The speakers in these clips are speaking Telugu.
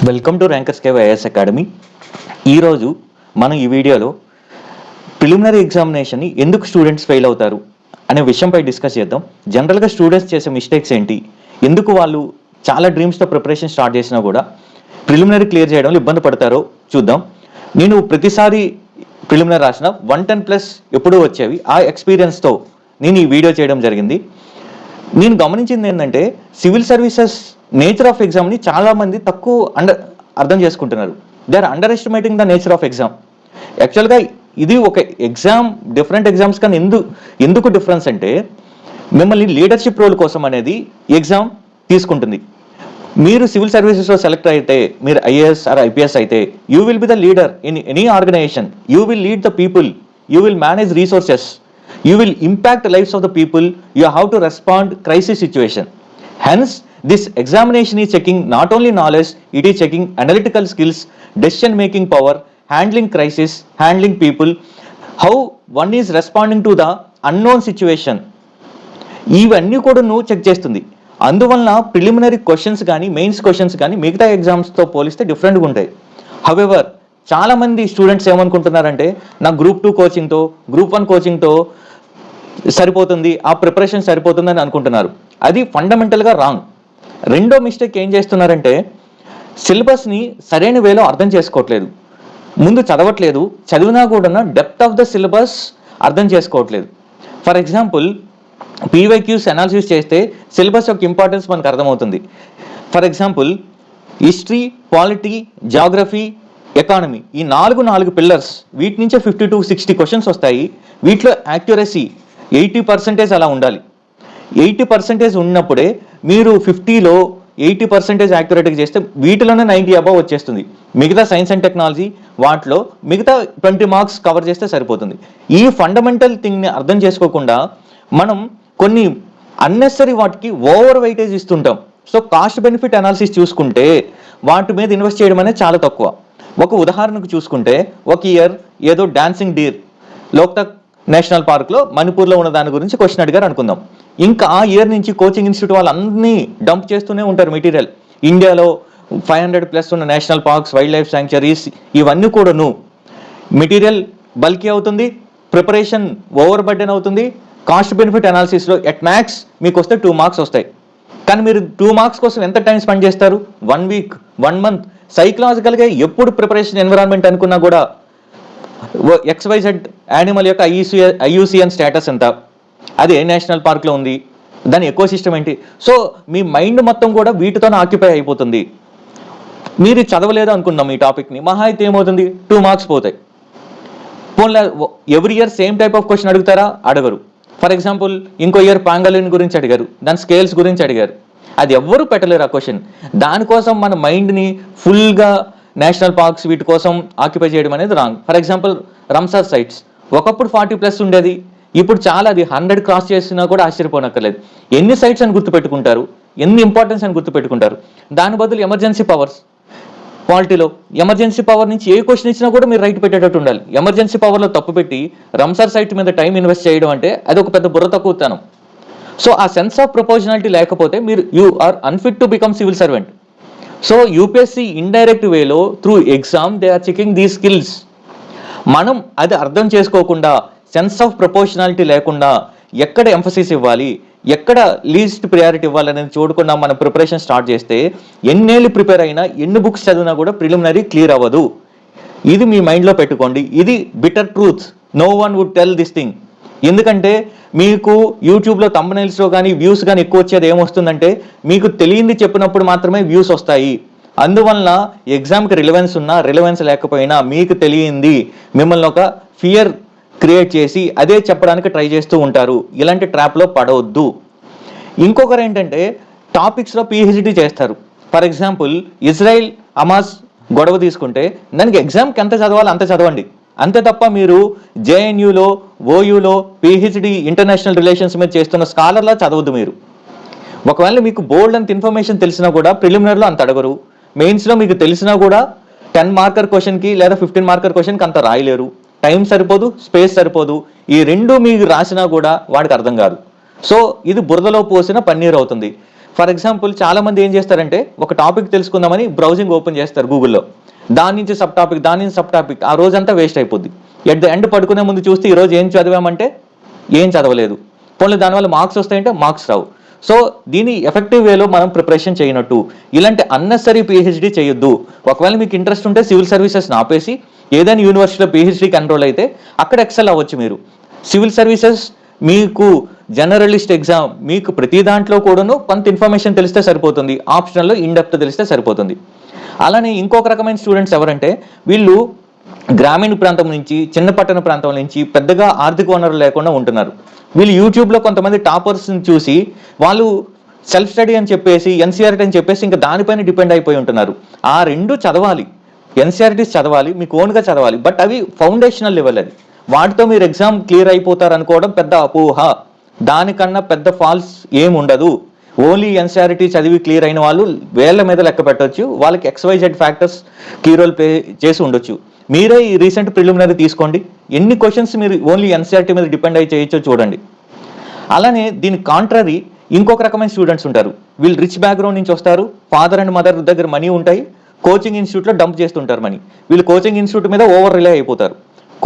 Welcome to rankers cave IAS academy. ఈరోజు మనం ఈ వీడియోలో ప్రిలిమినరీ ఎగ్జామినేషన్ని ఎందుకు స్టూడెంట్స్ ఫెయిల్ అవుతారు అనే విషయంపై డిస్కస్ చేద్దాం. జనరల్గా స్టూడెంట్స్ చేసే మిస్టేక్స్ ఏంటి, ఎందుకు వాళ్ళు చాలా డ్రీమ్స్తో ప్రిపరేషన్ స్టార్ట్ చేసినా కూడా ప్రిలిమినరీ క్లియర్ చేయడంలో ఇబ్బంది పడతారో చూద్దాం. నేను ప్రతిసారి ప్రిలిమినరీ రాసిన 110+ ఎప్పుడూ వచ్చేవి. ఆ ఎక్స్పీరియన్స్తో నేను ఈ వీడియో చేయడం జరిగింది. నేను గమనించింది ఏంటంటే సివిల్ సర్వీసెస్ నేచర్ ఆఫ్ ఎగ్జామ్ని చాలామంది తక్కువ అర్థం చేసుకుంటున్నారు. They are underestimating the nature of exam. యాక్చువల్గా ఇది ఒక ఎగ్జామ్ డిఫరెంట్ ఎగ్జామ్స్ కానీ ఎందుకు డిఫరెన్స్ అంటే మిమ్మల్ని లీడర్షిప్ రోల్ కోసం అనేది ఎగ్జామ్ తీసుకుంటుంది. మీరు సివిల్ సర్వీసెస్లో సెలెక్ట్ అయితే, మీరు ఐఏఎస్ ఆర్ ఐపీఎస్ అయితే, you will be the leader in any organisation. You will lead the people, you will manage resources, you will impact the lives of the people, you have to respond crisis situation. Hence this examination is checking not only knowledge, it is checking analytical skills, decision making power, handling crisis, handling people, how one is responding to the unknown situation. ఇవన్నీ కూడా నువ్వు చెక్ చేస్తుంది. అందువలన ప్రిలిమినరీ క్వశ్చన్స్ కానీ మెయిన్స్ క్వశ్చన్స్ కానీ మిగతా ఎగ్జామ్స్తో పోలిస్తే డిఫరెంట్గా ఉంటాయి. హవెవర్ చాలామంది స్టూడెంట్స్ ఏమనుకుంటున్నారంటే నా గ్రూప్ 2 కోచింగ్తో గ్రూప్ 1 కోచింగ్తో సరిపోతుంది, ఆ ప్రిపరేషన్ సరిపోతుందని అనుకుంటున్నారు. అది ఫండమెంటల్గా రాంగ్. రెండో మిస్టేక్ ఏం చేస్తున్నారంటే సిలబస్ని సరైన వేలో అర్థం చేసుకోవట్లేదు. ముందు చదవట్లేదు, చదివినా కూడా డెప్త్ ఆఫ్ ద సిలబస్ అర్థం చేసుకోవట్లేదు. ఫర్ ఎగ్జాంపుల్ పీవైక్యూస్ అనాలిసిస్ చేస్తే సిలబస్ యొక్క ఇంపార్టెన్స్ మనకు అర్థమవుతుంది. For example history, polity, geography, economy, ఈ నాలుగు పిల్లర్స్, వీటి నుంచే 50 to 60 క్వశ్చన్స్ వస్తాయి. వీటిలో యాక్యురసీ 80% అలా ఉండాలి. 80% ఉన్నప్పుడే మీరు 50లో 80% యాక్యురేట్గా చేస్తే వీటిలోనే 90 అబవ్ వచ్చేస్తుంది. మిగతా సైన్స్ అండ్ టెక్నాలజీ వాటిలో మిగతా 20 మార్క్స్ కవర్ చేస్తే సరిపోతుంది. ఈ ఫండమెంటల్ థింగ్ని అర్థం చేసుకోకుండా మనం కొన్ని అన్నెసరీ వాటికి ఓవర్ వెయిటేజ్ ఇస్తుంటాం. సో కాస్ట్ బెనిఫిట్ అనాలిసిస్ చూసుకుంటే వాటి మీద ఇన్వెస్ట్ చేయడం అనేది చాలా తక్కువ. ఒక ఉదాహరణకు చూసుకుంటే ఒక ఇయర్ ఏదో డాన్సింగ్ డీర్ లోక్తక్ నేషనల్ పార్క్లో మణిపూర్లో ఉన్న దాని గురించి క్వశ్చన్ అడిగారు అనుకుందాం. ఇంకా ఆ ఇయర్ నుంచి కోచింగ్ ఇన్స్టిట్యూట్ వాళ్ళన్నీ డంప్ చేస్తూనే ఉంటారు మెటీరియల్. ఇండియాలో 500+ ఉన్న national parks, wild life sanctuaries, ఇవన్నీ కూడాను మెటీరియల్ బల్కీ అవుతుంది, ప్రిపరేషన్ ఓవర్ బర్డెన్ అవుతుంది. కాస్ట్ బెనిఫిట్ అనాలిసిస్లో ఎట్ మ్యాక్స్ మీకు వస్తే 2 మార్క్స్ వస్తాయి. కానీ మీరు 2 మార్క్స్ కోసం ఎంత టైం స్పెండ్ చేస్తారు? 1 వీక్, 1 మంత్. సైకలాజికల్గా ఎప్పుడు ప్రిపరేషన్ ఎన్విరాన్మెంట్ అనుకున్నా కూడా XYZ యానిమల్ యొక్క IUCN స్టేటస్ ఎంత, అది ఏ నేషనల్ పార్క్లో ఉంది, దాని ఎకో సిస్టమ్ ఏంటి. సో మీ మైండ్ మొత్తం కూడా వీటితోనే ఆక్యుపై అయిపోతుంది. మీరు చదవలేదు అనుకుందాం ఈ టాపిక్ని, మహా అయితే ఏమవుతుంది, 2 మార్క్స్ పోతాయి. పోన్లే every year same type of question అడుగుతారా? అడగరు. ఫర్ ఎగ్జాంపుల్ ఇంకో ఇయర్ పాంగలిన్ గురించి అడిగారు, దాని స్కేల్స్ గురించి అడిగారు, అది ఎవ్వరూ పెట్టలేరు ఆ క్వశ్చన్. దానికోసం మన మైండ్ని ఫుల్గా నేషనల్ పార్క్స్ వీటి కోసం ఆక్యుపై చేయడం అనేది రాంగ్. ఫర్ ఎగ్జాంపుల్ రంసార్ సైట్స్ ఒకప్పుడు 40+ ఉండేది, ఇప్పుడు చాలా అది 100 క్రాస్ చేసినా కూడా ఆశ్చర్యపోనక్కర్లేదు. ఎన్ని సైట్స్ అని గుర్తుపెట్టుకుంటారు, ఎన్ని ఇంపార్టెన్స్ అని గుర్తుపెట్టుకుంటారు. దాని బదులు ఎమర్జెన్సీ పవర్స్, పాలిటీలో ఎమర్జెన్సీ పవర్ నుంచి ఏ క్వశ్చన్ ఇచ్చినా కూడా మీరు రైట్ పెట్టేటట్టు ఉండాలి. ఎమర్జెన్సీ పవర్లో తప్పు పెట్టి రంసార్ సైట్ మీద టైం ఇన్వెస్ట్ చేయడం అంటే అది ఒక పెద్ద బుర్ర తక్కువతనం. సో ఆ సెన్స్ ఆఫ్ ప్రపోర్షనాలిటీ లేకపోతే you are unfit to become civil servant. So UPSC indirect వేలో through exam they are checking these skills. మనం అది అర్థం చేసుకోకుండా, సెన్స్ ఆఫ్ ప్రపోర్షనాలిటీ లేకుండా ఎక్కడ ఎంఫసిస్ ఇవ్వాలి, ఎక్కడ లీస్ట్ ప్రయారిటీ ఇవ్వాలి అనేది చూడకుండా మనం ప్రిపరేషన్ స్టార్ట్ చేస్తే ఎన్నేళ్ళు ప్రిపేర్ అయినా, ఎన్ని బుక్స్ చదివినా కూడా ప్రిలిమినరీ క్లియర్ అవ్వదు. ఇది మీ మైండ్లో పెట్టుకోండి. ఇది bitter truth. No one would tell this thing. ఎందుకంటే మీకు యూట్యూబ్లో థంబ్నెయిల్స్లో కానీ వ్యూస్ కానీ ఎక్కువ వచ్చేది ఏమొస్తుందంటే మీకు తెలియంది చెప్పినప్పుడు మాత్రమే వ్యూస్ వస్తాయి. అందువలన ఎగ్జామ్కి రిలవెన్స్ ఉన్నా రిలవెన్స్ లేకపోయినా మీకు తెలియంది మిమ్మల్ని ఒక ఫియర్ క్రియేట్ చేసి అదే చెప్పడానికి ట్రై చేస్తూ ఉంటారు. ఇలాంటి ట్రాప్లో పడవద్దు. ఇంకొకరు ఏంటంటే టాపిక్స్లో PhD చేస్తారు. ఫర్ ఎగ్జాంపుల్ ఇజ్రాయిల్ హమాస్ గొడవ తీసుకుంటే దానికి ఎగ్జామ్కి ఎంత చదవాలి అంత చదవండి, అంతే తప్ప మీరు JNUలో OUలో PhD ఇంటర్నేషనల్ రిలేషన్స్ మీద చేస్తున్న స్కాలర్లా చదవద్దు. మీరు ఒకవేళ మీకు బోల్డ్ అంత ఇన్ఫర్మేషన్ తెలిసినా కూడా ప్రిలిమినరీలో అంత అడగరు. మెయిన్స్లో మీకు తెలిసినా కూడా 10 మార్కర్ క్వశ్చన్కి లేదా 15 మార్కర్ క్వశ్చన్కి అంత రాయలేరు. టైం సరిపోదు, స్పేస్ సరిపోదు. ఈ రెండు మీకు రాసినా కూడా వాడికి అర్థం కాదు. సో ఇది బురదలో పోసిన పన్నీర్ అవుతుంది. ఫర్ ఎగ్జాంపుల్ చాలామంది ఏం చేస్తారంటే ఒక టాపిక్ తెలుసుకుందామని బ్రౌజింగ్ ఓపెన్ చేస్తారు గూగుల్లో, దాని నుంచి సబ్ టాపిక్ ఆ రోజంతా వేస్ట్ అయిపోద్ది. ఎట్ ద ఎండ్ పడుకునే ముందు చూస్తే ఈరోజు ఏం చదివామంటే ఏం చదవలేదు. పోనీ దానివల్ల మార్క్స్ వస్తాయంటే మార్క్స్ రావు. సో దీని ఎఫెక్టివ్ వేలో మనం ప్రిపరేషన్ చేయనట్టు. ఇలాంటి అన్నెసరీ పిహెచ్డి చేయొద్దు. ఒకవేళ మీకు ఇంట్రెస్ట్ ఉంటే సివిల్ సర్వీసెస్ ఆపేసి ఏదైనా యూనివర్సిటీలో పిహెచ్డికి ఎన్రోల్ అయితే అక్కడ ఎక్సెల్ అవ్వచ్చు మీరు. సివిల్ సర్వీసెస్ మీకు జనరలిస్ట్ ఎగ్జామ్, మీకు ప్రతి దాంట్లో కూడాను కొంత ఇన్ఫర్మేషన్ తెలిస్తే సరిపోతుంది, ఆప్షనల్లో ఇన్డెప్త్ తెలిస్తే సరిపోతుంది. అలానే ఇంకొక రకమైన స్టూడెంట్స్ ఎవరంటే వీళ్ళు గ్రామీణ ప్రాంతం నుంచి, చిన్న పట్టణ ప్రాంతం నుంచి పెద్దగా ఆర్థిక వనరులు లేకుండా ఉంటున్నారు. వీళ్ళు యూట్యూబ్లో కొంతమంది టాపర్స్ని చూసి వాళ్ళు సెల్ఫ్ స్టడీ అని చెప్పేసి, ఎన్సీఆర్టీ అని చెప్పేసి ఇంకా దానిపైన డిపెండ్ అయిపోయి ఉంటున్నారు. ఆ రెండు చదవాలి, ఎన్సీఆర్టీస్ చదవాలి, మీకు ఓన్గా చదవాలి, బట్ అవి ఫౌండేషనల్ లెవెల్. అది వాటితో మీరు ఎగ్జామ్ క్లియర్ అయిపోతారు అనుకోవడం పెద్ద అపోహ. దానికన్నా పెద్ద ఫాల్స్ ఏం ఉండదు. ఓన్లీ ఎన్సీఆర్టీ చదివి క్లియర్ అయిన వాళ్ళు వేళ్ల మీద లెక్క పెట్టవచ్చు. వాళ్ళకి XYZ factors key role play చేసి ఉండొచ్చు. మీరే ఈ రీసెంట్ ప్రిలిమినరీ తీసుకోండి, ఎన్ని క్వశ్చన్స్ మీరు ఓన్లీ ఎన్సీఆర్టీ మీద డిపెండ్ అయి చేయొచ్చో చూడండి. అలానే దీని కాంట్రరీ ఇంకొక రకమైన స్టూడెంట్స్ ఉంటారు. వీళ్ళు రిచ్ బ్యాక్గ్రౌండ్ నుంచి వస్తారు, ఫాదర్ అండ్ మదర్ దగ్గర మనీ ఉంటాయి, కోచింగ్ ఇన్స్టిట్యూట్లో డంప్ చేస్తుంటారు మనీ. వీళ్ళు కోచింగ్ ఇన్స్టిట్యూట్ మీద ఓవర్ రిలే అయిపోతారు.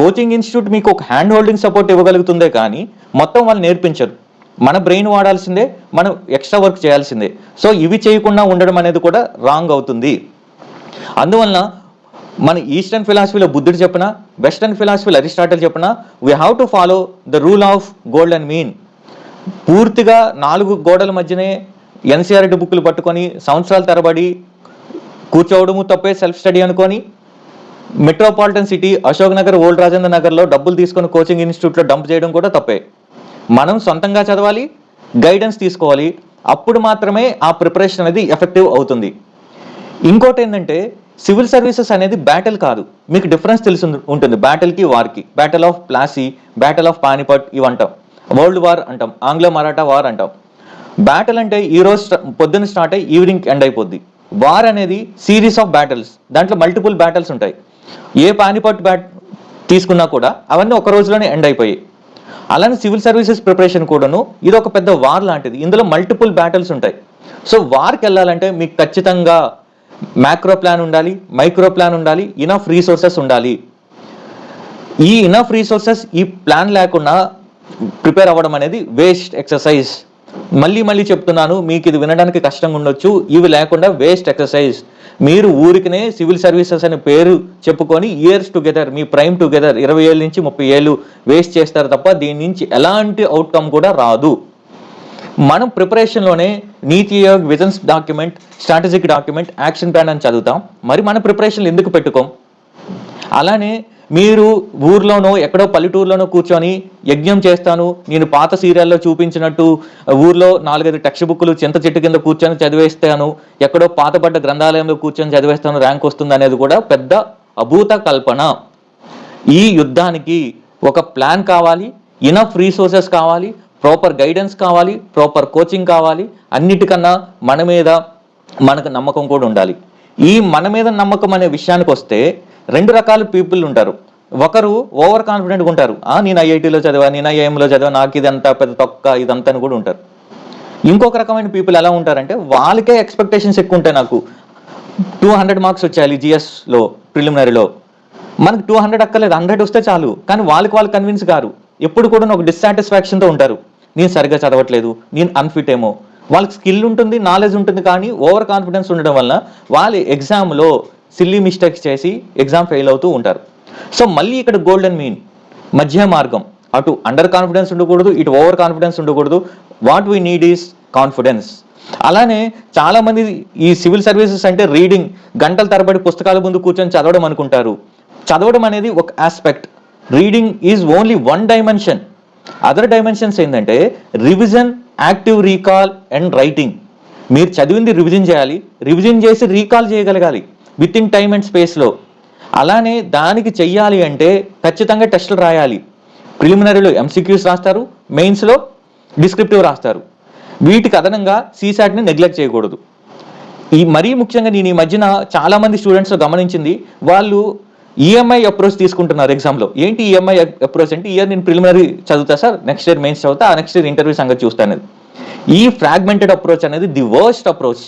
కోచింగ్ ఇన్స్టిట్యూట్ మీకు ఒక హ్యాండ్ హోల్డింగ్ సపోర్ట్ ఇవ్వగలుగుతుందే కానీ మొత్తం వాళ్ళు నేర్పించరు. మన బ్రెయిన్ వాడాల్సిందే, మనం ఎక్స్ట్రా వర్క్ చేయాల్సిందే. సో ఇవి చేయకుండా ఉండడం అనేది కూడా రాంగ్ అవుతుంది. అందువలన మన ఈస్టర్న్ ఫిలాసఫీలో బుద్ధుడు చెప్పినా, వెస్టర్న్ ఫిలాసఫీలో అరిస్టాటిల్ చెప్పినా, we have to follow the rule of golden mean. పూర్తిగా 4 గోడల మధ్యనే ఎన్సీఆర్టీ బుక్లు పట్టుకొని సంవత్సరాల తరబడి కూర్చోవడము తప్పే, సెల్ఫ్ స్టడీ అనుకొని metropolitan city Ashok Nagar, old Rajendra నగర్లో డబ్బులు తీసుకొని కోచింగ్ ఇన్స్టిట్యూట్లో డంప్ చేయడం కూడా తప్పే. మనం సొంతంగా చదవాలి, గైడెన్స్ తీసుకోవాలి, అప్పుడు మాత్రమే ఆ ప్రిపరేషన్ అనేది ఎఫెక్టివ్ అవుతుంది. ఇంకోటి ఏంటంటే సివిల్ సర్వీసెస్ అనేది బ్యాటిల్ కాదు. మీకు డిఫరెన్స్ తెలిసి ఉంటుంది బ్యాటిల్కి, వార్కి. Battle of Plassey, battle of Panipat ఇవి అంటాం, వరల్డ్ వార్ అంటాం, ఆంగ్లో మరాఠా వార్ అంటాం. బ్యాటిల్ అంటే ఈ రోజు పొద్దున్న స్టార్ట్ అయ్యి ఈవినింగ్ ఎండ్ అయిపోద్ది. వార్ అనేది సిరీస్ ఆఫ్ బ్యాటిల్స్, దాంట్లో మల్టిపుల్ బ్యాటిల్స్ ఉంటాయి. ఏ పానిపట్ తీసుకున్నా కూడా అవన్నీ ఒక రోజులోనే ఎండ్ అయిపోయాయి. అలానే సివిల్ సర్వీసెస్ ప్రిపరేషన్ కూడాను ఇది ఒక పెద్ద వార్ లాంటిది. ఇందులో మల్టిపుల్ బ్యాటిల్స్ ఉంటాయి. సో వార్కి వెళ్ళాలంటే మీకు ఖచ్చితంగా మ్యాక్రో ప్లాన్ ఉండాలి, మైక్రో ప్లాన్ ఉండాలి, ఇనఫ్ రీసోర్సెస్ ఉండాలి. ఈ ఇనఫ్ రీసోర్సెస్, ఈ ప్లాన్ లేకుండా ప్రిపేర్ అవ్వడం అనేది వేస్ట్ ఎక్సర్సైజ్. మళ్ళీ చెప్తున్నాను, మీకు ఇది వినడానికి కష్టంగా ఉండొచ్చు, ఇవి లేకుండా వేస్ట్ ఎక్సర్సైజ్. మీరు ఊరికినే సివిల్ సర్వీసెస్ అనే పేరు చెప్పుకొని ఇయర్స్ టుగెదర్, మీ ప్రైమ్ టుగెదర్ 20 ఏళ్ళ నుంచి 30 ఏళ్ళు వేస్ట్ చేస్తారు తప్ప దీని నుంచి ఎలాంటి అవుట్కమ్ కూడా రాదు. మనం ప్రిపరేషన్లోనే నీతి Aayog visions document, strategic document, action plan అని చదువుతాం. మరి మన ప్రిపరేషన్లు ఎందుకు పెట్టుకోం? అలానే మీరు ఊర్లోనో ఎక్కడో పల్లెటూరులోనో కూర్చొని యజ్ఞం చేస్తాను, నేను పాత సీరియల్లో చూపించినట్టు ఊర్లో 4-5 టెక్స్ట్ బుక్లు చింత చెట్టు కింద కూర్చొని చదివేస్తాను, ఎక్కడో పాతబడ్డ గ్రంథాలయంలో కూర్చొని చదివేస్తాను, ర్యాంక్ వస్తుంది అనేది కూడా పెద్ద అభూత కల్పన. ఈ యుద్ధానికి ఒక ప్లాన్ కావాలి, ఇనఫ్ రీసోర్సెస్ కావాలి, ప్రాపర్ గైడెన్స్ కావాలి, ప్రాపర్ కోచింగ్ కావాలి. అన్నిటికన్నా మన మీద మనకు నమ్మకం కూడా ఉండాలి. ఈ మన మీద నమ్మకం అనే విషయానికి వస్తే 2 రకాల పీపుల్ ఉంటారు. ఒకరు ఓవర్ కాన్ఫిడెంట్గా ఉంటారు, నేను ఐఐటీలో చదివా, నేను ఐఐఎంలో చదివా, నాకు ఇదంతా పెద్ద తొక్క ఇదంతా అని కూడా ఉంటారు. ఇంకొక రకమైన పీపుల్ ఎలా ఉంటారంటే వాళ్ళకే ఎక్స్పెక్టేషన్స్ ఎక్కువ ఉంటాయి. నాకు 200 మార్క్స్ వచ్చాయి జిఎస్లో ప్రిలిమినరీలో, మనకు 200 అక్కర్లేదు, 100 వస్తే చాలు. కానీ వాళ్ళు కన్విన్స్ గారు, ఎప్పుడు కూడా ఒక డిస్సాటిస్ఫాక్షన్తో ఉంటారు. నేను సరిగ్గా చదవట్లేదు, నేను అన్ఫిట్ ఏమో. వాళ్ళకి స్కిల్ ఉంటుంది, నాలెడ్జ్ ఉంటుంది, కానీ ఓవర్ కాన్ఫిడెన్స్ ఉండడం వల్ల వాళ్ళు ఎగ్జామ్లో సిల్లీ మిస్టేక్స్ చేసి ఎగ్జామ్ ఫెయిల్ అవుతూ ఉంటారు. సో మళ్ళీ ఇక్కడ గోల్డెన్ మీన్, మధ్య మార్గం. అటు అండర్ కాన్ఫిడెన్స్ ఉండకూడదు, ఇటు ఓవర్ కాన్ఫిడెన్స్ ఉండకూడదు. What we need is confidence. అలానే చాలామంది ఈ సివిల్ సర్వీసెస్ అంటే రీడింగ్, గంటల తరబడి పుస్తకాల ముందు కూర్చొని చదవడం అనుకుంటారు. చదవడం అనేది ఒక aspect, reading is only 1 dimension. Other dimensions ఏంటంటే revision, active recall and writing. మీరు చదివింది రివిజన్ చేయాలి, రివిజన్ చేసి రీకాల్ చేయగలగాలి విత్ ఇన్ టైమ్ అండ్ స్పేస్లో. అలానే దానికి చెయ్యాలి అంటే ఖచ్చితంగా టెస్టులు రాయాలి. ప్రిలిమినరీలో ఎంసీక్యూస్ రాస్తారు, మెయిన్స్లో డిస్క్రిప్టివ్ రాస్తారు. వీటికి అదనంగా సీసాట్ని నెగ్లెక్ట్ చేయకూడదు. మరీ ముఖ్యంగా నేను ఈ మధ్యన చాలామంది స్టూడెంట్స్ గమనించింది, వాళ్ళు ఈఎంఐ అప్రోచ్ తీసుకుంటున్నారు ఎగ్జామ్లో. ఏంటి ఈఎంఐ అప్రోచ్ అంటే, ఇయర్ నేను ప్రిలిమినరీ చదువుతా సార్, నెక్స్ట్ ఇయర్ మెయిన్స్ చదువుతా, ఆ నెక్స్ట్ ఇయర్ ఇంటర్వ్యూ సంగతి చూస్తాను. ఈ ఫ్రాగ్మెంటెడ్ అప్రోచ్ అనేది ది వర్స్ట్ అప్రోచ్.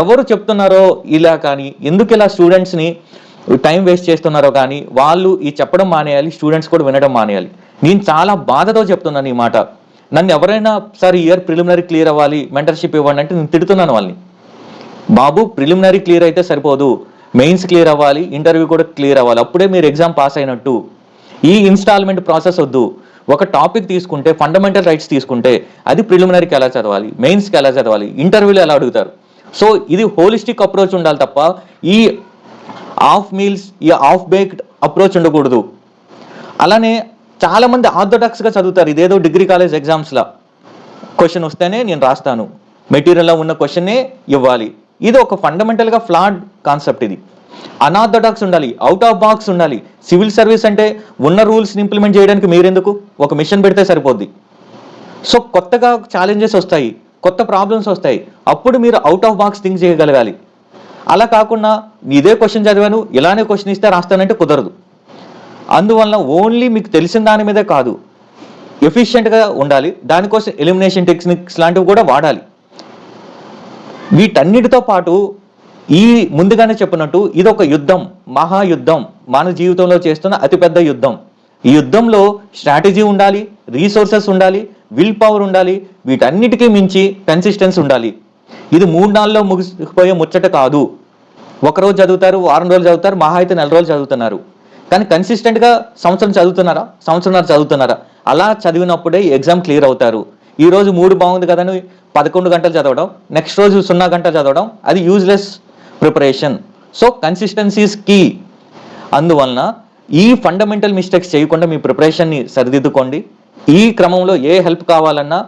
ఎవరు చెప్తున్నారో ఇలా కానీ, ఎందుకు ఇలా స్టూడెంట్స్ని టైం వేస్ట్ చేస్తున్నారో కానీ వాళ్ళు ఈ చెప్పడం మానేయాలి, స్టూడెంట్స్ కూడా వినడం మానేయాలి. నేను చాలా బాధతో చెప్తున్నాను ఈ మాట. నన్ను ఎవరైనా సార్ ఇయర్ ప్రిలిమినరీ క్లియర్ అవ్వాలి, మెంటర్షిప్ ఇవ్వండి అంటే నేను తిడుతున్నాను వాళ్ళని. బాబు, ప్రిలిమినరీ క్లియర్ అయితే సరిపోదు, మెయిన్స్ క్లియర్ అవ్వాలి, ఇంటర్వ్యూ కూడా క్లియర్ అవ్వాలి, అప్పుడే మీరు ఎగ్జామ్ పాస్ అయినట్టు. ఈ ఇన్స్టాల్మెంట్ ప్రాసెస్ వద్దు. ఒక టాపిక్ తీసుకుంటే, ఫండమెంటల్ రైట్స్ తీసుకుంటే, అది ప్రిలిమినరీకి ఎలా చదవాలి, మెయిన్స్కి ఎలా చదవాలి, ఇంటర్వ్యూలో ఎలా అడుగుతారు. సో ఇది హోలిస్టిక్ అప్రోచ్ ఉండాలి తప్ప ఈ హాఫ్ మీల్స్, ఈ హాఫ్ బేక్డ్ అప్రోచ్ ఉండకూడదు. అలానే చాలామంది ఆర్థోడాక్స్గా చదువుతారు. ఇదేదో డిగ్రీ కాలేజ్ ఎగ్జామ్స్లా క్వశ్చన్ వస్తేనే నేను రాస్తాను, మెటీరియల్లో ఉన్న క్వశ్చన్నే ఇవ్వాలి. ఇది ఒక ఫండమెంటల్గా ఫ్లాడ్ కాన్సెప్ట్. ఇది అన్ఆర్థోడాక్స్ ఉండాలి, అవుట్ ఆఫ్ బాక్స్ ఉండాలి. సివిల్ సర్వీస్ అంటే ఉన్న రూల్స్ని ఇంప్లిమెంట్ చేయడానికి మీరెందుకు, ఒక మిషన్ పెడితే సరిపోద్ది. సో కొత్తగా ఛాలెంజెస్ వస్తాయి, కొత్త ప్రాబ్లమ్స్ వస్తాయి, అప్పుడు మీరు అవుట్ ఆఫ్ బాక్స్ థింక్ చేయగలగాలి. అలా కాకుండా ఇదే క్వశ్చన్ చదివాను, ఇలానే క్వశ్చన్ ఇస్తే రాస్తానంటే కుదరదు. అందువల్ల ఓన్లీ మీకు తెలిసిన దాని మీదే కాదు, ఎఫిషియెంట్గా ఉండాలి. దానికోసం ఎలిమినేషన్ టెక్నిక్స్ లాంటివి కూడా వాడాలి. వీటన్నిటితో పాటు ఈ ముందుగానే చెప్పినట్టు ఇది ఒక యుద్ధం, మహాయుద్ధం, మన జీవితంలో చేస్తున్న అతిపెద్ద యుద్ధం. ఈ యుద్ధంలో స్ట్రాటజీ ఉండాలి, రీసోర్సెస్ ఉండాలి, విల్ పవర్ ఉండాలి, వీటన్నిటికీ మించి కన్సిస్టెన్సీ ఉండాలి. ఇది 3 నెలల్లో ముగిసిపోయే ముచ్చట కాదు. ఒకరోజు చదువుతారు, వారం రోజులు చదువుతారు, మహా అయితే 4 రోజులు చదువుతున్నారు. కానీ కన్సిస్టెంట్గా సంవత్సరం చదువుతున్నారా, సంవత్సరంన్నర చదువుతున్నారా? అలా చదివినప్పుడే ఎగ్జామ్ క్లియర్ అవుతారు. ఈ రోజు 3 బాగుంది కదా అని 11 గంటలు చదవడం, నెక్స్ట్ రోజు 0 గంటలు చదవడం, అది useless preparation. So consistency is key. అందువలన ఈ ఫండమెంటల్ మిస్టేక్స్ చేయకుండా మీ ప్రిపరేషన్ని సరిదిద్దుకోండి. ఈ క్రమంలో ఏ హెల్ప్ కావాలన్నా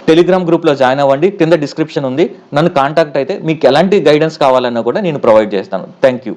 టెలిగ్రామ్ గ్రూప్లో జాయిన్ అవ్వండి, కింద డిస్క్రిప్షన్ ఉంది. నన్ను కాంటాక్ట్ అయితే మీకు ఎలాంటి గైడెన్స్ కావాలన్నా కూడా నేను ప్రొవైడ్ చేస్తాను. Thank you.